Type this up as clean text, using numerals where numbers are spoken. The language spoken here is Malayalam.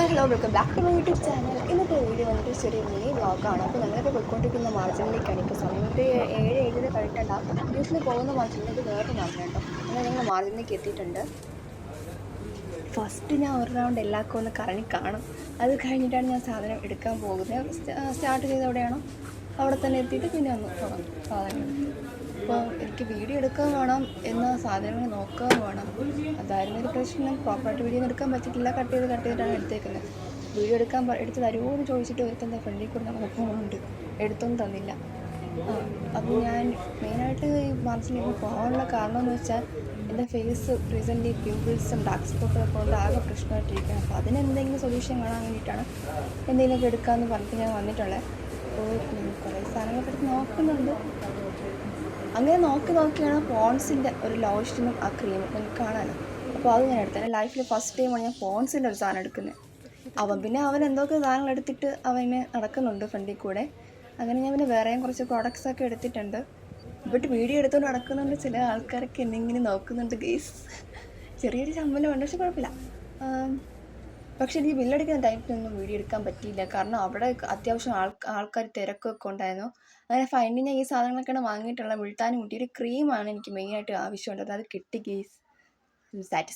Hello welcome back to my YouTube channel. ഇന്നത്തെ വീഡിയോ വന്നിട്ട് ചെറിയ മിനി വ്ളോഗാണ്. അപ്പോൾ ഞങ്ങളിപ്പോൾ പോയിക്കൊണ്ടിരിക്കുന്ന മാർജിനിലേക്കാണ്. ഇപ്പോൾ സമയം ഒരു 7:07 കഴിഞ്ഞിട്ടുണ്ടാകും. യൂഷ്വലി പോകുന്ന മാർജിനിൽ ഇത് വേറൊരു മാർജിൻ കേട്ടോ. അങ്ങനെ ഞങ്ങൾ മാർജിനിലേക്ക് എത്തിയിട്ടുണ്ട്. ഫസ്റ്റ് ഞാൻ ഒരു റൗണ്ട് എല്ലാവർക്കും ഒന്ന് കറങ്ങി കാണും. അത് കഴിഞ്ഞിട്ടാണ് ഞാൻ സാധനം എടുക്കാൻ പോകുന്നത്. സ്റ്റാർട്ട് ചെയ്ത് എവിടെയാണോ അവിടെ തന്നെ എത്തിയിട്ട് പിന്നെ ഒന്ന് തുടങ്ങും സാധനങ്ങൾ. അപ്പോൾ എനിക്ക് വീഡിയോ എടുക്കാൻ വേണം, എന്നാൽ സാധനങ്ങൾ നോക്കാൻ വേണം. അതായിരുന്നു ഒരു പ്രശ്നം. പ്രോപ്പറായിട്ട് വീഡിയോ ഒന്നും എടുക്കാൻ പറ്റിയിട്ടില്ല. കട്ട് ചെയ്തിട്ടാണ് എടുത്തേക്കുന്നത്. വീഡിയോ എടുത്ത് തരുമോ എന്ന് ചോദിച്ചിട്ട് ഒരുത്തൻ്റെ ഫ്രണ്ടിൽ കൂടെ നടക്കുന്നുണ്ട്. എടുത്തൊന്നും തന്നില്ല. അപ്പോൾ ഞാൻ മെയിനായിട്ട് ഈ മാർജിനിലേക്ക് പോകാനുള്ള കാരണം എന്ന് വെച്ചാൽ എൻ്റെ ഫേസ് റീസെൻ്റ്ലി പിമ്പിൾസും ഡാർക്ക് സ്പോട്ടൊക്കെ കൊണ്ട് ആകെ പ്രശ്നമായിട്ടിരിക്കുകയാണ്. അപ്പോൾ അതിനെന്തെങ്കിലും സൊല്യൂഷൻ കാണാൻ വേണ്ടിയിട്ടാണ് എന്തെങ്കിലുമൊക്കെ എടുക്കാമെന്ന് പറഞ്ഞിട്ട് ഞാൻ വന്നിട്ടുള്ളത്. അപ്പോൾ കുറേ സാധനങ്ങളൊക്കെ എടുത്ത് നോക്കുന്നുണ്ട്. അങ്ങനെ നോക്കിയാണ് പോൺസിൻ്റെ ഒരു ലോഷനും ആ ക്രീമും എനിക്ക് കാണാനോ. അപ്പോൾ അത് ഞാൻ എടുത്തത്. ലൈഫിൽ ഫസ്റ്റ് ടൈമാണ് ഞാൻ പോൺസിൻ്റെ ഒരു സാധനം എടുക്കുന്നത്. അവൻ എന്തൊക്കെ സാധനങ്ങൾ എടുത്തിട്ട് അവന് നടക്കുന്നുണ്ട് ഫ്രണ്ടിൽ കൂടെ. അങ്ങനെ ഞാൻ പിന്നെ വേറെയും കുറച്ച് പ്രോഡക്റ്റ്സൊക്കെ എടുത്തിട്ടുണ്ട്. ബട്ട് വീഡിയോ എടുത്തുകൊണ്ട് നടക്കുന്നുണ്ട്. ചില ആൾക്കാരൊക്കെ എന്തെങ്കിലും നോക്കുന്നുണ്ട് ഗെയ്സ്. ചെറിയൊരു ശമ്പലമുണ്ട്, പക്ഷെ കുഴപ്പമില്ല. പക്ഷേ എനിക്ക് ബില്ലടിക്കുന്ന ടൈമിലൊന്നും വീഡിയോ എടുക്കാൻ പറ്റിയില്ല. കാരണം അവിടെ അത്യാവശ്യം ആൾക്കാർ തിരക്കൊക്കെ ഉണ്ടായിരുന്നു. അങ്ങനെ ഫൈനലി ഞാൻ ഈ സാധനങ്ങളൊക്കെയാണ് വാങ്ങിയിട്ടുള്ളത്. മുൾട്ടാനും മുട്ടി ഒരു ക്രീമാണ് എനിക്ക് മെയിനായിട്ട് ആവശ്യമുള്ളത്. അത് കിട്ടി ഗെയ്സ്. സാറ്റിസ്ഫൈ.